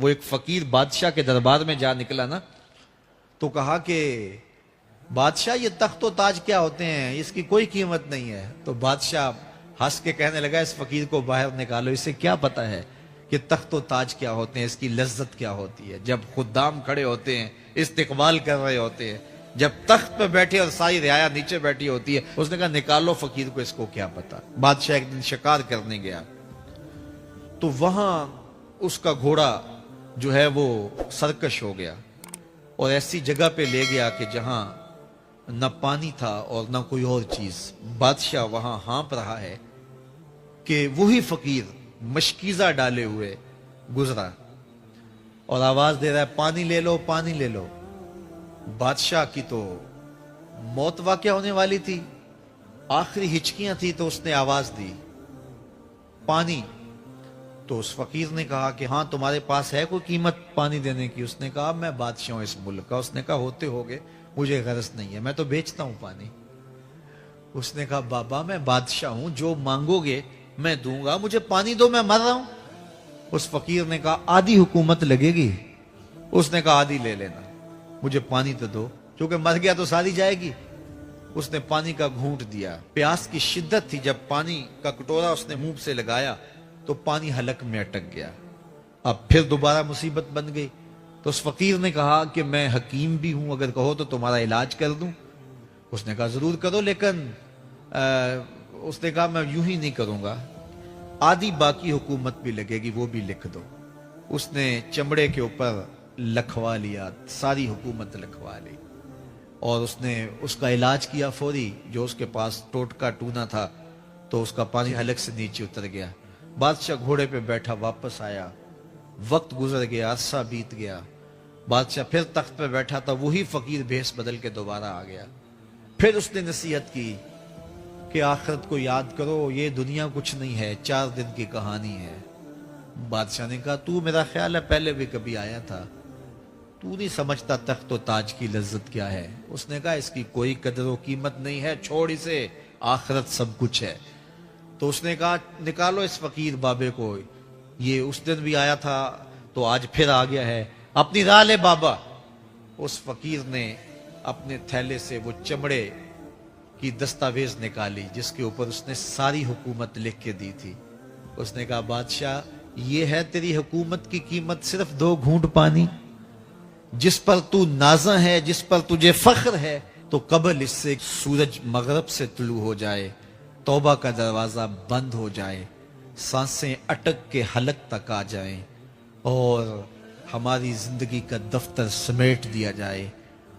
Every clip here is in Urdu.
وہ ایک فقیر بادشاہ کے دربار میں جا نکلا نا، تو کہا کہ بادشاہ یہ تخت و تاج کیا ہوتے ہیں، اس کی کوئی قیمت نہیں ہے۔ تو بادشاہ ہنس کے کہنے لگا اس فقیر کو باہر نکالو، اسے کیا پتا ہے کہ تخت و تاج کیا ہوتے ہیں، اس کی لذت کیا ہوتی ہے۔ جب خدام کھڑے ہوتے ہیں، استقبال کر رہے ہوتے ہیں، جب تخت پہ بیٹھے اور ساری رعایا نیچے بیٹھی ہوتی ہے، اس نے کہا نکالو فقیر کو، اس کو کیا پتا۔ بادشاہ ایک دن شکار کرنے گیا تو وہاں اس کا گھوڑا جو ہے وہ سرکش ہو گیا اور ایسی جگہ پہ لے گیا کہ جہاں نہ پانی تھا اور نہ کوئی اور چیز۔ بادشاہ وہاں ہانپ رہا ہے کہ وہی فقیر مشکیزہ ڈالے ہوئے گزرا اور آواز دے رہا ہے پانی لے لو، پانی لے لو۔ بادشاہ کی تو موت واقع ہونے والی تھی، آخری ہچکیاں تھی، تو اس نے آواز دی پانی۔ تو اس فقیر نے کہا کہ ہاں تمہارے پاس ہے کوئی قیمت پانی دینے کی؟ اس نے کہا میں بادشاہ ہوں اس ملک کا۔ اس نے کہا ہوتے ہوگے، مجھے غرض نہیں ہے، میں تو بیچتا ہوں پانی۔ اس نے کہا بابا میں بادشاہ ہوں، جو مانگو گے میں دوں گا، مجھے پانی دو، میں مر رہا ہوں۔ اس فقیر نے کہا آدھی حکومت لگے گی۔ اس نے کہا آدھی لے لینا، مجھے پانی تو دو، کیونکہ مر گیا تو ساری جائے گی۔ اس نے پانی کا گھونٹ دیا، پیاس کی شدت تھی، جب پانی کا کٹورا اس نے منہ سے لگایا تو پانی حلق میں اٹک گیا۔ اب پھر دوبارہ مصیبت بن گئی۔ تو اس فقیر نے کہا کہ میں حکیم بھی ہوں، اگر کہو تو تمہارا علاج کر دوں۔ اس نے کہا ضرور کرو، لیکن اس نے کہا میں یوں ہی نہیں کروں گا، آدھی باقی حکومت بھی لگے گی، وہ بھی لکھ دو۔ اس نے چمڑے کے اوپر لکھوا لیا، ساری حکومت لکھوا لی، اور اس نے اس کا علاج کیا فوری۔ جو اس کے پاس ٹوٹکا ٹونا تھا تو اس کا پانی حلق سے نیچے اتر گیا۔ بادشاہ گھوڑے پہ بیٹھا واپس آیا، وقت گزر گیا، عرصہ بیت گیا۔ بادشاہ پھر تخت پہ بیٹھا تھا، وہی فقیر بھیس بدل کے دوبارہ آ گیا۔ پھر اس نے نصیحت کی کہ آخرت کو یاد کرو، یہ دنیا کچھ نہیں ہے، 4 دن کی کہانی ہے۔ بادشاہ نے کہا تو میرا خیال ہے پہلے بھی کبھی آیا تھا، تو نہیں سمجھتا تخت و تاج کی لذت کیا ہے۔ اس نے کہا اس کی کوئی قدر و قیمت نہیں ہے، چھوڑ اسے، آخرت سب کچھ ہے۔ تو اس نے کہا نکالو اس فقیر بابے کو، یہ اس دن بھی آیا تھا تو آج پھر آ گیا ہے، اپنی راہ لے بابا۔ اس فقیر نے اپنے تھیلے سے وہ چمڑے کی دستاویز نکالی جس کے اوپر اس نے ساری حکومت لکھ کے دی تھی۔ اس نے کہا بادشاہ یہ ہے تیری حکومت کی قیمت، صرف 2 گھونٹ پانی، جس پر تو نازاں ہے، جس پر تجھے فخر ہے، تو قبل اس سے سورج مغرب سے طلوع ہو جائے، توبہ کا دروازہ بند ہو جائے، سانسیں اٹک کے حلق تک آ جائیں، اور ہماری زندگی کا دفتر سمیٹ دیا جائے،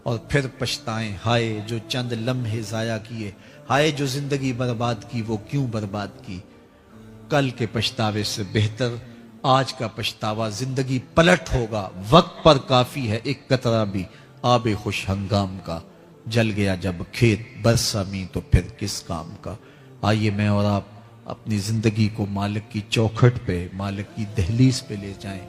اور پھر پچھتائیں ہائے جو چند لمحے ضائع کیے، ہائے جو زندگی برباد کی وہ کیوں برباد کی۔ کل کے پچھتاوے سے بہتر آج کا پچھتاوا، زندگی پلٹ ہوگا، وقت پر کافی ہے ایک قطرہ بھی آب خوش ہنگام کا، جل گیا جب کھیت برسا می تو پھر کس کام کا۔ آئیے میں اور آپ اپنی زندگی کو مالک کی چوکھٹ پہ، مالک کی دہلیز پہ لے جائیں،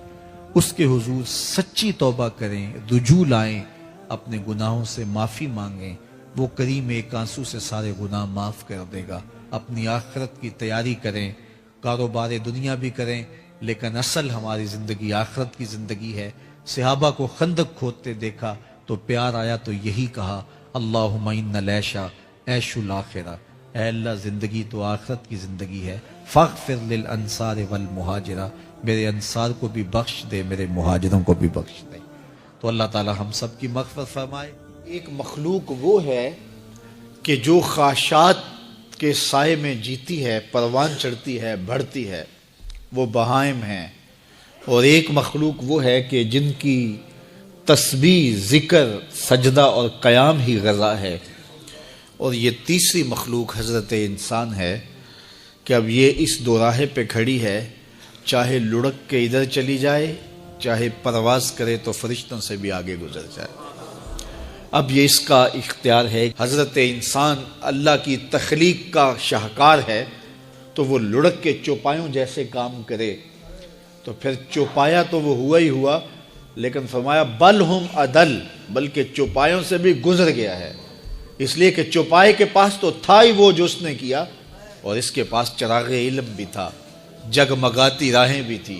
اس کے حضور سچی توبہ کریں، رجوع لائیں، اپنے گناہوں سے معافی مانگیں، وہ کریم ایک آنسو سے سارے گناہ معاف کر دے گا۔ اپنی آخرت کی تیاری کریں، کاروبار دنیا بھی کریں، لیکن اصل ہماری زندگی آخرت کی زندگی ہے۔ صحابہ کو خندق کھودتے دیکھا تو پیار آیا تو یہی کہا اللہم ان العیشہ عیش الاخرہ، اے اللہ زندگی تو آخرت کی زندگی ہے، فاغفر للانصار والمہاجرہ، میرے انصار کو بھی بخش دے، میرے مہاجروں کو بھی بخش دے۔ تو اللہ تعالی ہم سب کی مغفرت فرمائے۔ ایک مخلوق وہ ہے کہ جو خاشات کے سائے میں جیتی ہے، پروان چڑھتی ہے، بڑھتی ہے، وہ بہائم ہیں، اور ایک مخلوق وہ ہے کہ جن کی تسبیح، ذکر، سجدہ اور قیام ہی غذا ہے، اور یہ تیسری مخلوق حضرت انسان ہے کہ اب یہ اس دوراہے پہ کھڑی ہے، چاہے لڑک کے ادھر چلی جائے، چاہے پرواز کرے تو فرشتوں سے بھی آگے گزر جائے۔ اب یہ اس کا اختیار ہے۔ حضرت انسان اللہ کی تخلیق کا شاہکار ہے، تو وہ لڑک کے چوپایوں جیسے کام کرے تو پھر چوپایا تو وہ ہوا ہی ہوا، لیکن فرمایا بل ہم عدل، بلکہ چوپایوں سے بھی گزر گیا ہے، اس لیے کہ چوپائے کے پاس تو تھا ہی وہ جو اس نے کیا، اور اس کے پاس چراغ علم بھی تھا، جگمگاتی راہیں بھی تھی،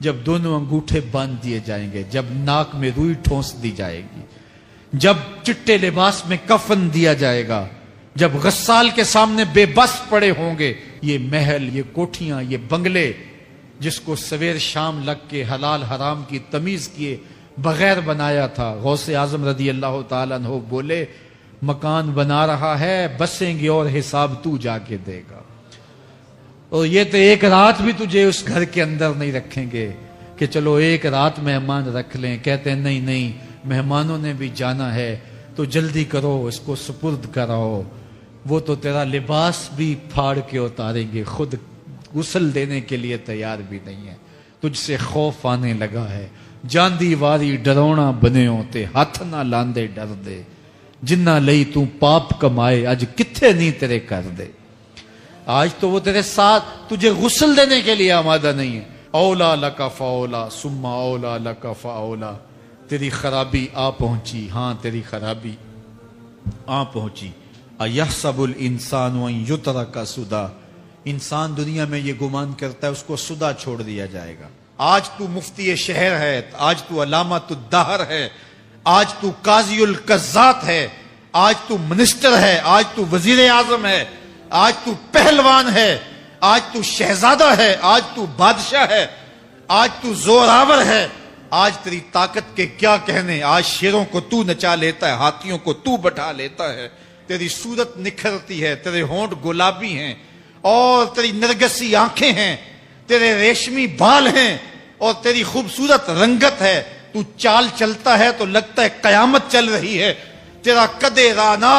جب دونوں انگوٹھے باندھ دیے جائیں گے، جب ناک میں روئی ٹھونس دی جائے گی، جب چٹے لباس میں کفن دیا جائے گا، جب غسال کے سامنے بے بس پڑے ہوں گے، یہ محل، یہ کوٹھیاں، یہ بنگلے جس کو سویر شام لگ کے حلال حرام کی تمیز کیے بغیر بنایا تھا، غوث اعظم رضی اللہ تعالیٰ عنہ بولے مکان بنا رہا ہے، بسیں گے اور حساب تو جا کے دے گا، اور یہ تو ایک رات بھی تجھے اس گھر کے اندر نہیں رکھیں گے کہ چلو ایک رات مہمان رکھ لیں، کہتے ہیں نہیں نہیں مہمانوں نے بھی جانا ہے تو جلدی کرو، اس کو سپرد کراؤ، وہ تو تیرا لباس بھی پھاڑ کے اتاریں گے، خود غسل دینے کے لیے تیار بھی نہیں ہے، تجھ سے خوف آنے لگا ہے، جاندی واری ڈرونا بنے ہوتے ہاتھ نہ لاندے ڈر دے، جنہ لئی تو پاپ کمائے اج کتھے نہیں تیرے کر دے۔ آج تو وہ تیرے ساتھ تجھے غسل دینے کے لیے آمادہ نہیں ہے۔ اولا لک فاولا ثم اولا لک فاولا، تیری خرابی آ پہنچی، ہاں تیری خرابی آ پہنچی۔ ایحسب الانسان ان یترک سدی، انسان دنیا میں یہ گمان کرتا ہے اس کو سدا چھوڑ دیا جائے گا۔ آج تو مفتی شہر ہے، آج تو علامۃ الدہر ہے، آج تو قاضی القضات ہے، آج تو منسٹر ہے، آج تو وزیر اعظم ہے، آج تو پہلوان ہے، آج تو شہزادہ ہے، آج تو بادشاہ ہے، آج تو زوراور ہے، آج تیری طاقت کے کیا کہنے، آج شیروں کو تو نچا لیتا ہے، ہاتھیوں کو تو بٹھا لیتا ہے، تیری صورت نکھرتی ہے، تیرے ہونٹ گلابی ہیں اور تیری نرگسی آنکھیں ہیں، تیرے ریشمی بال ہیں اور تیری خوبصورت رنگت ہے، تو چال چلتا ہے تو لگتا ہے قیامت چل رہی ہے، تیرا قد رانا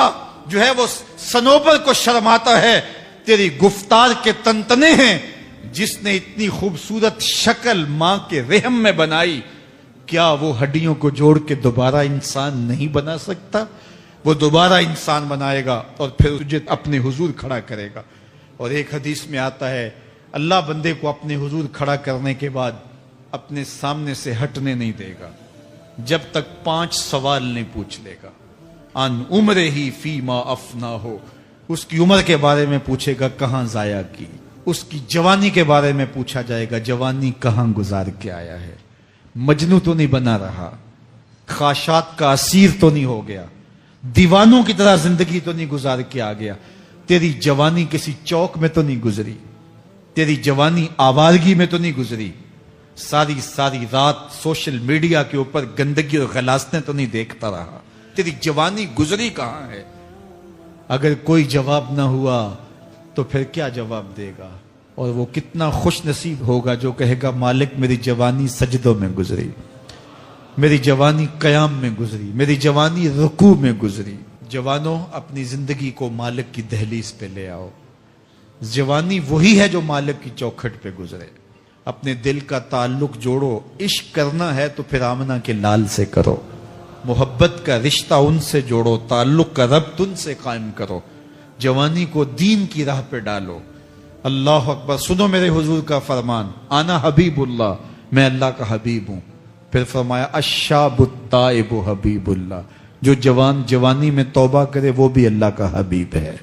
جو ہے وہ صنوبر کو شرماتا ہے، تیری گفتار کے تنتنے ہیں، جس نے اتنی خوبصورت شکل ماں کے رحم میں بنائی، کیا وہ ہڈیوں کو جوڑ کے دوبارہ انسان نہیں بنا سکتا؟ وہ دوبارہ انسان بنائے گا اور پھر تجھے اپنے حضور کھڑا کرے گا۔ اور ایک حدیث میں آتا ہے اللہ بندے کو اپنے حضور کھڑا کرنے کے بعد اپنے سامنے سے ہٹنے نہیں دے گا جب تک 5 سوال نہیں پوچھ لے گا۔ ان عمرہ ہی فیما افنا ہو، اس کی عمر کے بارے میں پوچھے گا کہاں ضائع کی، اس کی جوانی کے بارے میں پوچھا جائے گا جوانی کہاں گزار کے آیا ہے، مجنوں تو نہیں بنا رہا، خواہشات کا اسیر تو نہیں ہو گیا، دیوانوں کی طرح زندگی تو نہیں گزار کے آ گیا، تیری جوانی کسی چوک میں تو نہیں گزری، تیری جوانی آوارگی میں تو نہیں گزری، ساری رات سوشل میڈیا کے اوپر گندگی اور غلاظتیں تو نہیں دیکھتا رہا، تیری جوانی گزری کہاں ہے؟ اگر کوئی جواب نہ ہوا تو پھر کیا جواب دے گا؟ اور وہ کتنا خوش نصیب ہوگا جو کہے گا مالک میری جوانی سجدوں میں گزری، میری جوانی قیام میں گزری، میری جوانی رکوع میں گزری۔ جوانوں اپنی زندگی کو مالک کی دہلیز پہ لے آؤ، جوانی وہی ہے جو مالک کی چوکھٹ پہ گزرے، اپنے دل کا تعلق جوڑو، عشق کرنا ہے تو پھر آمنہ کے لال سے کرو، محبت کا رشتہ ان سے جوڑو، تعلق کا ربط ان سے قائم کرو، جوانی کو دین کی راہ پہ ڈالو۔ اللہ اکبر، سنو میرے حضور کا فرمان، انا حبیب اللہ، میں اللہ کا حبیب ہوں۔ پھر فرمایا الشاب التائب حبیب اللہ، جو جوان جوانی میں توبہ کرے وہ بھی اللہ کا حبیب ہے۔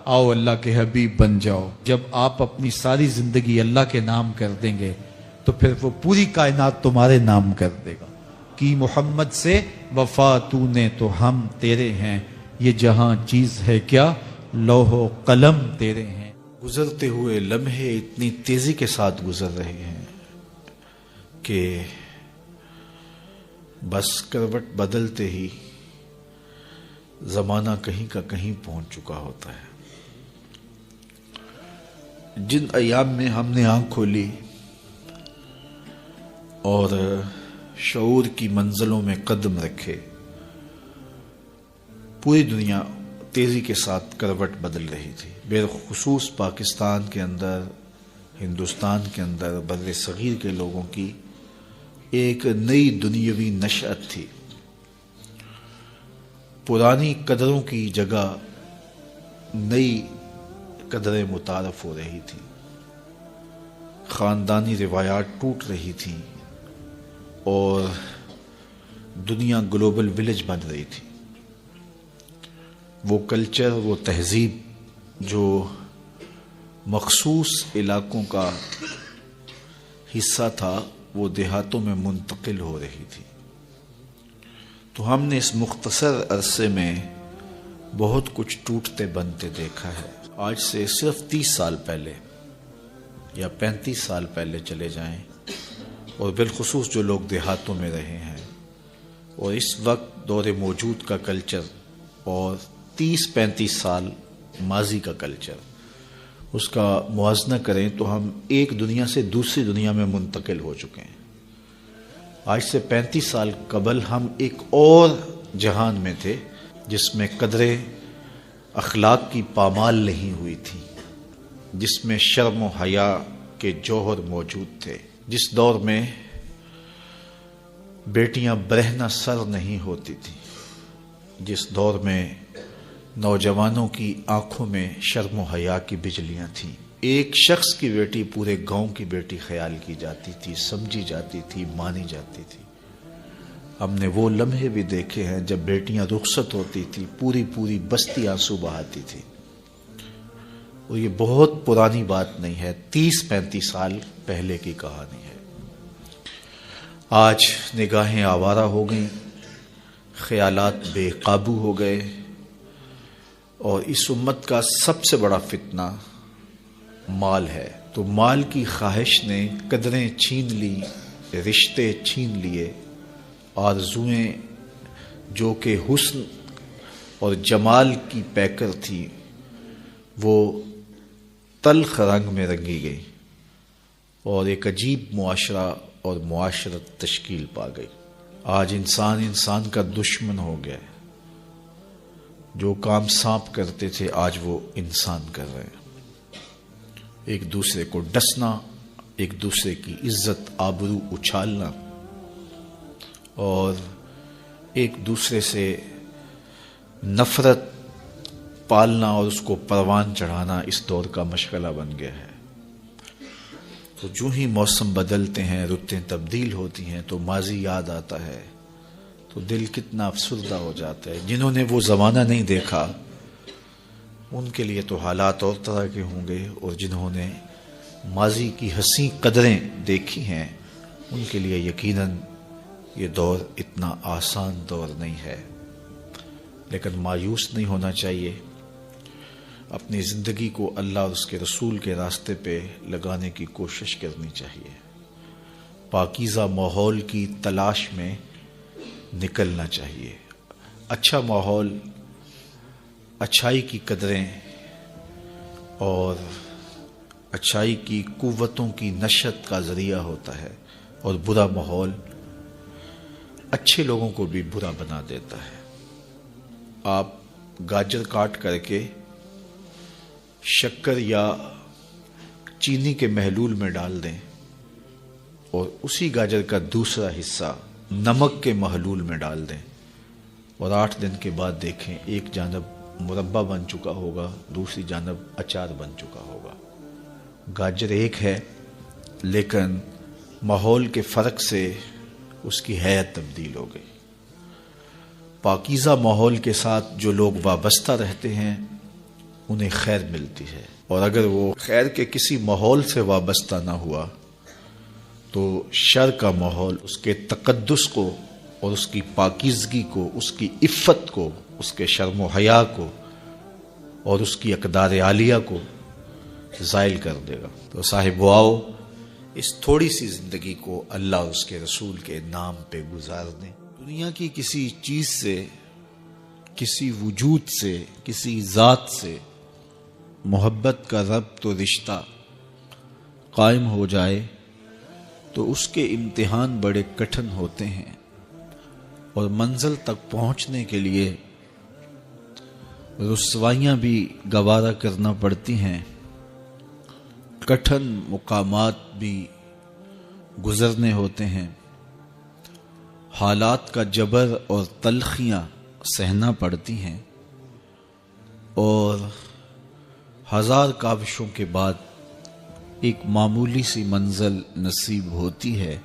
آؤ اللہ کے حبیب بن جاؤ۔ جب آپ اپنی ساری زندگی اللہ کے نام کر دیں گے تو پھر وہ پوری کائنات تمہارے نام کر دے گا۔ کی محمد سے وفا تو نے تو ہم تیرے ہیں، یہ جہاں چیز ہے کیا لوح و قلم تیرے ہیں۔ گزرتے ہوئے لمحے اتنی تیزی کے ساتھ گزر رہے ہیں کہ بس کروٹ بدلتے ہی زمانہ کہیں کا کہیں پہنچ چکا ہوتا ہے۔ جن ایام میں ہم نے آنکھ کھولی اور شعور کی منزلوں میں قدم رکھے، پوری دنیا تیزی کے ساتھ کروٹ بدل رہی تھی، بالخصوص پاکستان کے اندر، ہندوستان کے اندر، بر صغیر کے لوگوں کی ایک نئی دنیاوی نشأت تھی۔ پرانی قدروں کی جگہ نئی قدریں متعارف ہو رہی تھی، خاندانی روایات ٹوٹ رہی تھیں اور دنیا گلوبل ولیج بن رہی تھی۔ وہ کلچر، وہ تہذیب جو مخصوص علاقوں کا حصہ تھا وہ دیہاتوں میں منتقل ہو رہی تھی۔ تو ہم نے اس مختصر عرصے میں بہت کچھ ٹوٹتے بنتے دیکھا ہے۔ آج سے صرف 30 سال پہلے یا 35 سال پہلے چلے جائیں، اور بالخصوص جو لوگ دیہاتوں میں رہے ہیں، اور اس وقت دور موجود کا کلچر اور 30-35 سال ماضی کا کلچر، اس کا موازنہ کریں تو ہم ایک دنیا سے دوسری دنیا میں منتقل ہو چکے ہیں۔ آج سے 35 سال قبل ہم ایک اور جہان میں تھے جس میں قدریں اخلاق کی پامال نہیں ہوئی تھی، جس میں شرم و حیا کے جوہر موجود تھے، جس دور میں بیٹیاں برہنہ سر نہیں ہوتی تھیں، جس دور میں نوجوانوں کی آنکھوں میں شرم و حیا کی بجلیاں تھیں۔ ایک شخص کی بیٹی پورے گاؤں کی بیٹی خیال کی جاتی تھی، سمجھی جاتی تھی، مانی جاتی تھی۔ ہم نے وہ لمحے بھی دیکھے ہیں جب بیٹیاں رخصت ہوتی تھی، پوری پوری بستی آنسو بہاتی تھی۔ اور یہ بہت پرانی بات نہیں ہے، 30-35 سال پہلے کی کہانی ہے۔ آج نگاہیں آوارہ ہو گئیں، خیالات بے قابو ہو گئے، اور اس امت کا سب سے بڑا فتنہ مال ہے۔ تو مال کی خواہش نے قدریں چھین لی، رشتے چھین لیے، آرزوئیں جو کہ حسن اور جمال کی پیکر تھی وہ تلخ رنگ میں رنگی گئی، اور ایک عجیب معاشرہ اور معاشرت تشکیل پا گئی۔ آج انسان کا دشمن ہو گیا ہے۔ جو کام سانپ کرتے تھے آج وہ انسان کر رہے ہیں۔ ایک دوسرے کو ڈسنا، ایک دوسرے کی عزت آبرو اچھالنا، اور ایک دوسرے سے نفرت پالنا اور اس کو پروان چڑھانا اس دور کا مشغلہ بن گیا ہے۔ تو جو ہی موسم بدلتے ہیں، رتیں تبدیل ہوتی ہیں، تو ماضی یاد آتا ہے تو دل کتنا افسردہ ہو جاتا ہے۔ جنہوں نے وہ زمانہ نہیں دیکھا ان کے لیے تو حالات اور طرح کے ہوں گے، اور جنہوں نے ماضی کی حسین قدریں دیکھی ہیں ان کے لیے یقیناً یہ دور اتنا آسان دور نہیں ہے۔ لیکن مایوس نہیں ہونا چاہیے، اپنی زندگی کو اللہ اور اس کے رسول کے راستے پہ لگانے کی کوشش کرنی چاہیے، پاکیزہ ماحول کی تلاش میں نکلنا چاہیے۔ اچھا ماحول اچھائی کی قدریں اور اچھائی کی قوتوں کی نشت کا ذریعہ ہوتا ہے، اور برا ماحول اچھے لوگوں کو بھی برا بنا دیتا ہے۔ آپ گاجر کاٹ کر کے شکر یا چینی کے محلول میں ڈال دیں، اور اسی گاجر کا دوسرا حصہ نمک کے محلول میں ڈال دیں، اور 8 دن کے بعد دیکھیں ایک جانب مربع بن چکا ہوگا، دوسری جانب اچار بن چکا ہوگا۔ گاجر ایک ہے لیکن ماحول کے فرق سے اس کی حیت تبدیل ہو گئی۔ پاکیزہ ماحول کے ساتھ جو لوگ وابستہ رہتے ہیں انہیں خیر ملتی ہے، اور اگر وہ خیر کے کسی ماحول سے وابستہ نہ ہوا تو شر کا ماحول اس کے تقدس کو اور اس کی پاکیزگی کو، اس کی عفت کو، اس کے شرم و حیا کو اور اس کی اقدار عالیہ کو زائل کر دے گا۔ تو صاحب آؤ اس تھوڑی سی زندگی کو اللہ اور اس کے رسول کے نام پہ گزار دیں۔ دنیا کی کسی چیز سے، کسی وجود سے، کسی ذات سے محبت کا ربط و رشتہ قائم ہو جائے تو اس کے امتحان بڑے کٹھن ہوتے ہیں، اور منزل تک پہنچنے کے لیے رسوائیاں بھی گوارا کرنا پڑتی ہیں، کٹھن مقامات بھی گزرنے ہوتے ہیں، حالات کا جبر اور تلخیاں سہنا پڑتی ہیں، اور 1000 کاوشوں کے بعد ایک معمولی سی منزل نصیب ہوتی ہے۔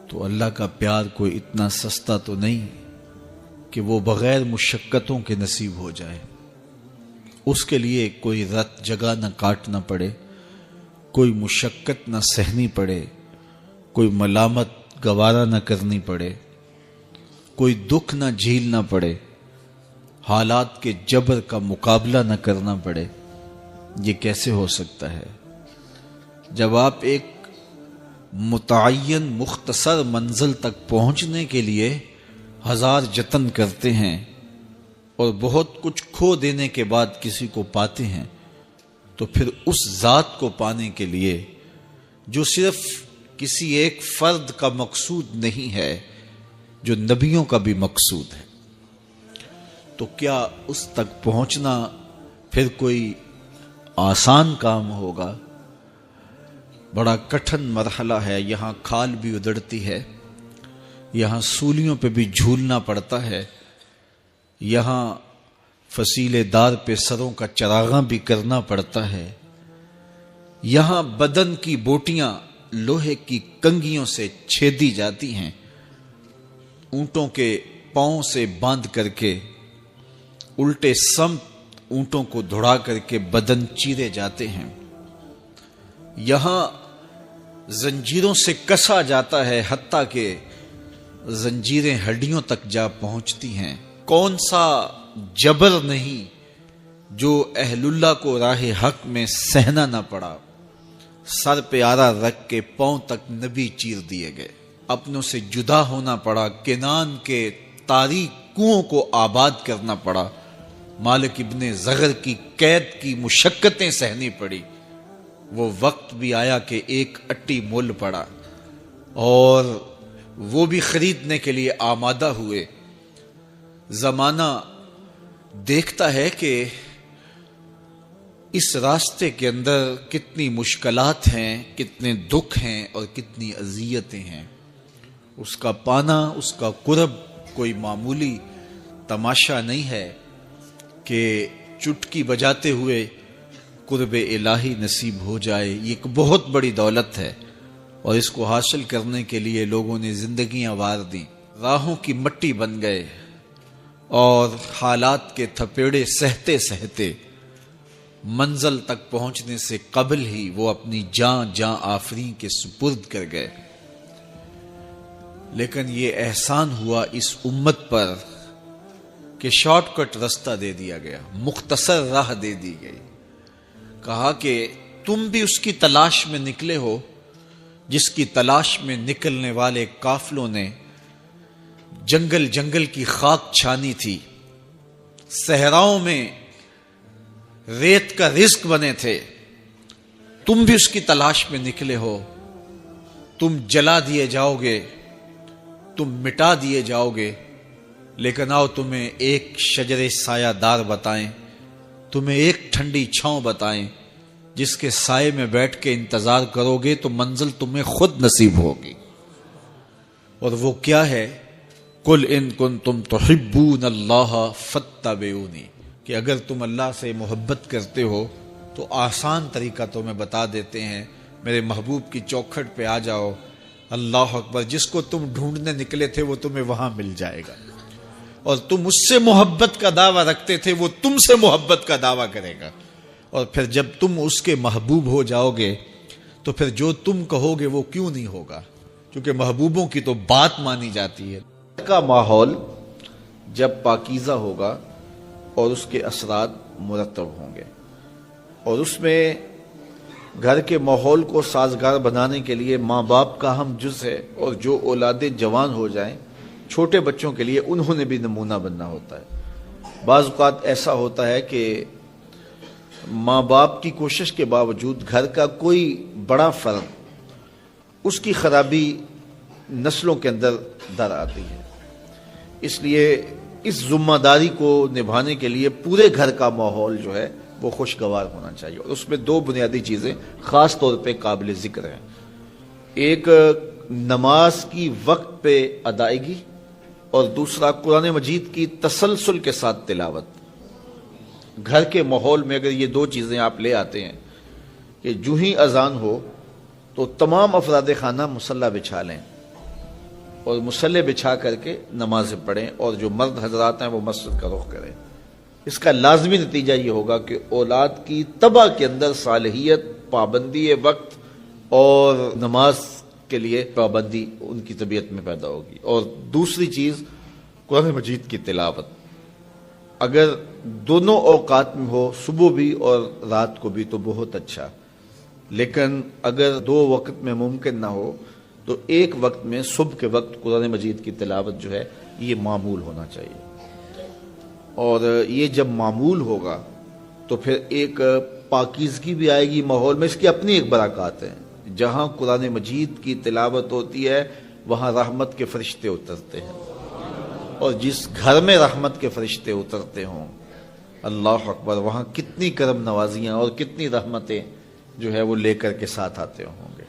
تو اللہ کا پیار کوئی اتنا سستا تو نہیں کہ وہ بغیر مشقتوں کے نصیب ہو جائے، اس کے لیے کوئی رت جگہ نہ کاٹنا پڑے، کوئی مشقت نہ سہنی پڑے، کوئی ملامت گوارا نہ کرنی پڑے، کوئی دکھ نہ جھیلنا پڑے، حالات کے جبر کا مقابلہ نہ کرنا پڑے، یہ کیسے ہو سکتا ہے؟ جب آپ ایک متعین مختصر منزل تک پہنچنے کے لیے ہزار جتن کرتے ہیں اور بہت کچھ کھو دینے کے بعد کسی کو پاتے ہیں، تو پھر اس ذات کو پانے کے لیے جو صرف کسی ایک فرد کا مقصود نہیں ہے، جو نبیوں کا بھی مقصود ہے، تو کیا اس تک پہنچنا پھر کوئی آسان کام ہوگا؟ بڑا کٹھن مرحلہ ہے۔ یہاں کھال بھی ادڑتی ہے، یہاں سولیوں پہ بھی جھولنا پڑتا ہے، یہاں فصیلے دار پہ سروں کا چراغاں بھی کرنا پڑتا ہے، یہاں بدن کی بوٹیاں لوہے کی کنگھیوں سے چھیدی جاتی ہیں، اونٹوں کے پاؤں سے باندھ کر کے الٹے سمت اونٹوں کو دھڑا کر کے بدن چیرے جاتے ہیں، یہاں زنجیروں سے کسا جاتا ہے حتیٰ کہ زنجیریں ہڈیوں تک جا پہنچتی ہیں۔ کون سا جبر نہیں جو اہل اللہ کو راہ حق میں سہنا نہ پڑا؟ سر پہ آرا رکھ کے پاؤں تک نبی چیر دیے گئے، اپنوں سے جدا ہونا پڑا، کنان کے تاریک کنووں کو آباد کرنا پڑا، مالک ابن زغر کی قید کی مشقتیں سہنی پڑی۔ وہ وقت بھی آیا کہ ایک اٹی مول پڑا اور وہ بھی خریدنے کے لیے آمادہ ہوئے۔ زمانہ دیکھتا ہے کہ اس راستے کے اندر کتنی مشکلات ہیں، کتنے دکھ ہیں اور کتنی اذیتیں ہیں۔ اس کا پانا، اس کا قرب کوئی معمولی تماشا نہیں ہے کہ چٹکی بجاتے ہوئے قرب الہی نصیب ہو جائے۔ یہ ایک بہت بڑی دولت ہے اور اس کو حاصل کرنے کے لیے لوگوں نے زندگیاں وار دیں، راہوں کی مٹی بن گئے اور حالات کے تھپیڑے سہتے سہتے منزل تک پہنچنے سے قبل ہی وہ اپنی جاں آفرین کے سپرد کر گئے۔ لیکن یہ احسان ہوا اس امت پر کہ شارٹ کٹ رستہ دے دیا گیا، مختصر راہ دے دی گئی۔ کہا کہ تم بھی اس کی تلاش میں نکلے ہو جس کی تلاش میں نکلنے والے قافلوں نے جنگل جنگل کی خاک چھانی تھی، صحراؤں میں ریت کا رزق بنے تھے، تم بھی اس کی تلاش میں نکلے ہو۔ تم جلا دیے جاؤ گے، تم مٹا دیے جاؤ گے، لیکن آؤ تمہیں ایک شجر سایہ دار بتائیں، تمہیں ایک ٹھنڈی چھاؤں بتائیں جس کے سائے میں بیٹھ کے انتظار کرو گے تو منزل تمہیں خود نصیب ہوگی۔ اور وہ کیا ہے؟ قُلْ إِن كُنتُمْ تُحِبُّونَ اللَّهَ فَاتَّبِعُونِی، کہ اگر تم اللہ سے محبت کرتے ہو تو آسان طریقہ تمہیں بتا دیتے ہیں، میرے محبوب کی چوکھٹ پہ آ جاؤ، اللہ اکبر، جس کو تم ڈھونڈنے نکلے تھے وہ تمہیں وہاں مل جائے گا، اور تم اس سے محبت کا دعویٰ رکھتے تھے وہ تم سے محبت کا دعویٰ کرے گا، اور پھر جب تم اس کے محبوب ہو جاؤ گے تو پھر جو تم کہو گے وہ کیوں نہیں ہوگا، کیونکہ محبوبوں کی تو بات مانی جاتی ہے۔ کا ماحول جب پاکیزہ ہوگا اور اس کے اثرات مرتب ہوں گے، اور اس میں گھر کے ماحول کو سازگار بنانے کے لیے ماں باپ کا اہم جز ہے، اور جو اولادیں جوان ہو جائیں، چھوٹے بچوں کے لیے انہوں نے بھی نمونہ بننا ہوتا ہے۔ بعض اوقات ایسا ہوتا ہے کہ ماں باپ کی کوشش کے باوجود گھر کا کوئی بڑا فرد، اس کی خرابی نسلوں کے اندر در آتی ہے، اس لیے اس ذمہ داری کو نبھانے کے لیے پورے گھر کا ماحول جو ہے وہ خوشگوار ہونا چاہیے، اور اس میں دو بنیادی چیزیں خاص طور پہ قابل ذکر ہیں۔ ایک نماز کی وقت پہ ادائیگی، اور دوسرا قرآن مجید کی تسلسل کے ساتھ تلاوت۔ گھر کے ماحول میں اگر یہ دو چیزیں آپ لے آتے ہیں کہ جو ہی اذان ہو تو تمام افراد خانہ مصلی بچھا لیں اور مصلی بچھا کر کے نمازیں پڑھیں، اور جو مرد حضرات ہیں وہ مسجد کا رخ کریں، اس کا لازمی نتیجہ یہ ہوگا کہ اولاد کی طبع کے اندر صالحیت پابندی وقت اور نماز کے لیے پابندی ان کی طبیعت میں پیدا ہوگی. اور دوسری چیز قرآن مجید کی تلاوت. اگر دونوں اوقات میں ہو، صبح بھی اور رات کو بھی، تو بہت اچھا. لیکن اگر دو وقت میں ممکن نہ ہو تو ایک وقت میں صبح کے وقت قرآن مجید کی تلاوت جو ہے یہ معمول ہونا چاہیے. اور یہ جب معمول ہوگا تو پھر ایک پاکیزگی بھی آئے گی ماحول میں. اس کی اپنی ایک برکات ہے. جہاں قرآن مجید کی تلاوت ہوتی ہے وہاں رحمت کے فرشتے اترتے ہیں، اور جس گھر میں رحمت کے فرشتے اترتے ہوں، اللہ اکبر، وہاں کتنی کرم نوازیاں اور کتنی رحمتیں جو ہے وہ لے کر کے ساتھ آتے ہوں گے.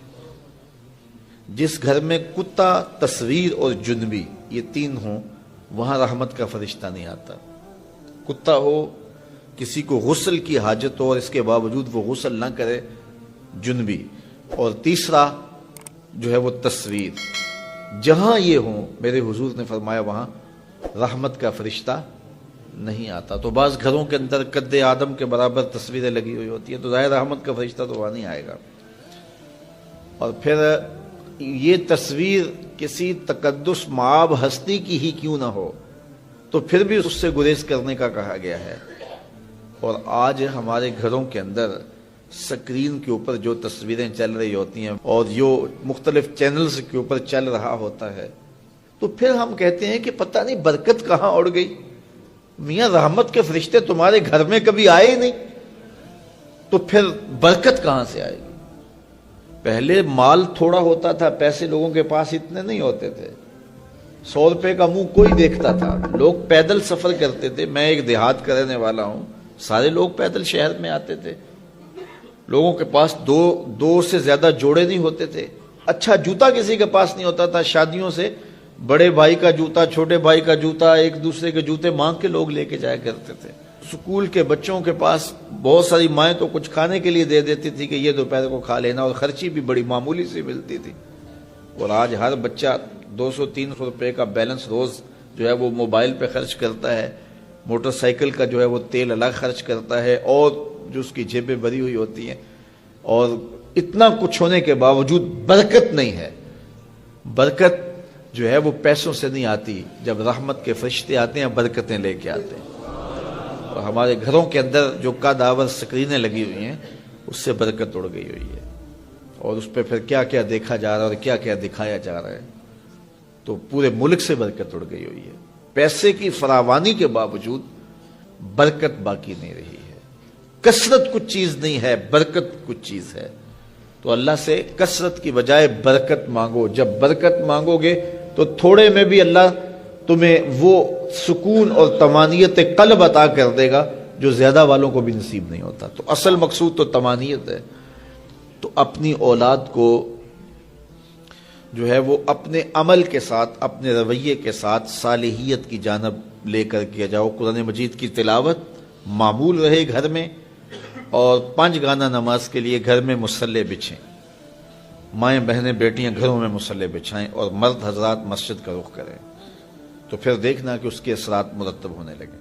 جس گھر میں کتا، تصویر اور جنبی یہ تین ہوں وہاں رحمت کا فرشتہ نہیں آتا. کتا ہو، کسی کو غسل کی حاجت ہو اور اس کے باوجود وہ غسل نہ کرے، جنبی. اور تیسرا جو ہے وہ تصویر. جہاں یہ ہوں میرے حضور نے فرمایا وہاں رحمت کا فرشتہ نہیں آتا. تو بعض گھروں کے اندر قد آدم کے برابر تصویریں لگی ہوئی ہوتی ہیں تو ظاہر رحمت کا فرشتہ تو وہاں نہیں آئے گا. اور پھر یہ تصویر کسی تقدس مآب ہستی کی ہی کیوں نہ ہو تو پھر بھی اس سے گریز کرنے کا کہا گیا ہے. اور آج ہمارے گھروں کے اندر سکرین کے اوپر جو تصویریں چل رہی ہوتی ہیں اور جو مختلف چینلز کے اوپر چل رہا ہوتا ہے تو پھر ہم کہتے ہیں کہ پتہ نہیں برکت کہاں اڑ گئی. میاں رحمت کے فرشتے تمہارے گھر میں کبھی آئے ہی نہیں تو پھر برکت کہاں سے آئے گی. پہلے مال تھوڑا ہوتا تھا، پیسے لوگوں کے پاس اتنے نہیں ہوتے تھے. 100 روپے کا منہ کوئی دیکھتا تھا. لوگ پیدل سفر کرتے تھے. میں ایک دیہات کا رہنے والا ہوں. سارے لوگ پیدل شہر میں آتے تھے. لوگوں کے پاس دو سے زیادہ جوڑے نہیں ہوتے تھے. اچھا جوتا کسی کے پاس نہیں ہوتا تھا. شادیوں سے بڑے بھائی کا جوتا، چھوٹے بھائی کا جوتا، ایک دوسرے کے جوتے مانگ کے لوگ لے کے جایا کرتے تھے. سکول کے بچوں کے پاس بہت ساری مائیں تو کچھ کھانے کے لیے دے دیتی تھی کہ یہ دوپہر کو کھا لینا، اور خرچی بھی بڑی معمولی سی ملتی تھی. اور آج ہر بچہ 200-300 روپے کا بیلنس روز جو ہے وہ موبائل پہ خرچ کرتا ہے. موٹر سائیکل کا جو ہے وہ تیل الگ خرچ کرتا ہے، اور جو اس کی جیبیں بھری ہوئی ہوتی ہیں. اور اتنا کچھ ہونے کے باوجود برکت نہیں ہے. برکت جو ہے وہ پیسوں سے نہیں آتی. جب رحمت کے فرشتے آتے ہیں برکتیں لے کے آتے ہیں. اور ہمارے گھروں کے اندر جو قدآور سکرینیں لگی ہوئی ہیں اس سے برکت اڑ گئی ہوئی ہے. اور اس پہ پھر کیا کیا دیکھا جا رہا ہے اور کیا کیا دکھایا جا رہا ہے. تو پورے ملک سے برکت اڑ گئی ہوئی ہے. پیسے کی فراوانی کے باوجود برکت باقی نہیں رہی ہے. کثرت کچھ چیز نہیں ہے، برکت کچھ چیز ہے. تو اللہ سے کثرت کی بجائے برکت مانگو. جب برکت مانگو گے تو تھوڑے میں بھی اللہ تمہیں وہ سکون اور طمانیت قلب عطا کر دے گا جو زیادہ والوں کو بھی نصیب نہیں ہوتا. تو اصل مقصود تو طمانیت ہے. تو اپنی اولاد کو جو ہے وہ اپنے عمل کے ساتھ، اپنے رویے کے ساتھ صالحیت کی جانب لے کر کے جاؤ. قرآن مجید کی تلاوت معمول رہے گھر میں، اور 5 گانا نماز کے لیے گھر میں مصلے بچھیں. مائیں بہنیں بیٹیاں گھروں میں مصلے بچھائیں، اور مرد حضرات مسجد کا رخ کریں. تو پھر دیکھنا کہ اس کے اثرات مرتب ہونے لگیں.